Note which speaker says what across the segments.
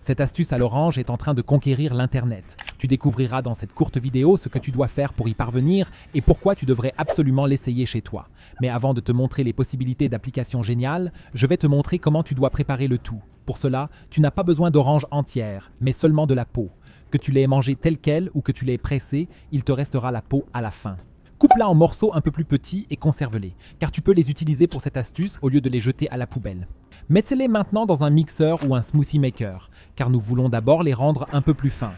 Speaker 1: Cette astuce à l'orange est en train de conquérir l'Internet. Tu découvriras dans cette courte vidéo ce que tu dois faire pour y parvenir et pourquoi tu devrais absolument l'essayer chez toi. Mais avant de te montrer les possibilités d'application géniales, je vais te montrer comment tu dois préparer le tout. Pour cela, tu n'as pas besoin d'orange entière, mais seulement de la peau. Que tu l'aies mangée telle qu'elle ou que tu l'aies pressée, il te restera la peau à la fin. Coupe-la en morceaux un peu plus petits et conserve-les, car tu peux les utiliser pour cette astuce au lieu de les jeter à la poubelle. Mettez-les maintenant dans un mixeur ou un smoothie maker, car nous voulons d'abord les rendre un peu plus fins.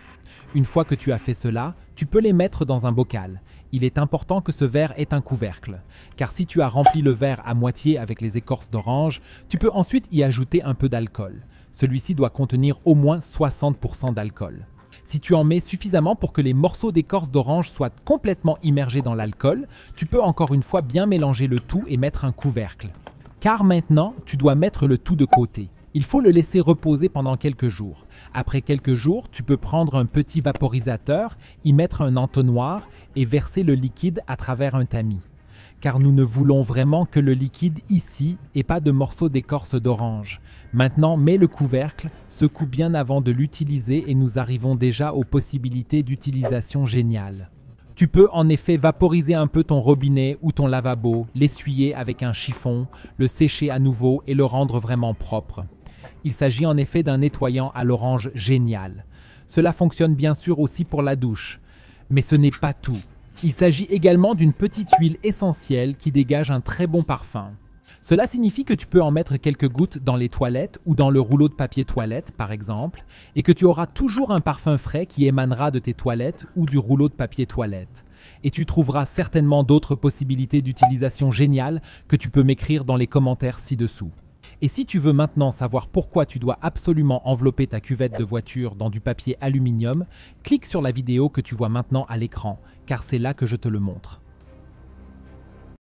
Speaker 1: Une fois que tu as fait cela, tu peux les mettre dans un bocal. Il est important que ce verre ait un couvercle, car si tu as rempli le verre à moitié avec les écorces d'orange, tu peux ensuite y ajouter un peu d'alcool. Celui-ci doit contenir au moins 60% d'alcool. Si tu en mets suffisamment pour que les morceaux d'écorce d'orange soient complètement immergés dans l'alcool, tu peux encore une fois bien mélanger le tout et mettre un couvercle. Car maintenant, tu dois mettre le tout de côté. Il faut le laisser reposer pendant quelques jours. Après quelques jours, tu peux prendre un petit vaporisateur, y mettre un entonnoir et verser le liquide à travers un tamis. Car nous ne voulons vraiment que le liquide ici et pas de morceaux d'écorce d'orange. Maintenant, mets le couvercle, secoue bien avant de l'utiliser et nous arrivons déjà aux possibilités d'utilisation géniales. Tu peux en effet vaporiser un peu ton robinet ou ton lavabo, l'essuyer avec un chiffon, le sécher à nouveau et le rendre vraiment propre. Il s'agit en effet d'un nettoyant à l'orange génial. Cela fonctionne bien sûr aussi pour la douche. Mais ce n'est pas tout. Il s'agit également d'une petite huile essentielle qui dégage un très bon parfum. Cela signifie que tu peux en mettre quelques gouttes dans les toilettes ou dans le rouleau de papier toilette par exemple, et que tu auras toujours un parfum frais qui émanera de tes toilettes ou du rouleau de papier toilette. Et tu trouveras certainement d'autres possibilités d'utilisation géniales que tu peux m'écrire dans les commentaires ci-dessous. Et si tu veux maintenant savoir pourquoi tu dois absolument envelopper ta cuvette de voiture dans du papier aluminium, clique sur la vidéo que tu vois maintenant à l'écran, car c'est là que je te le montre.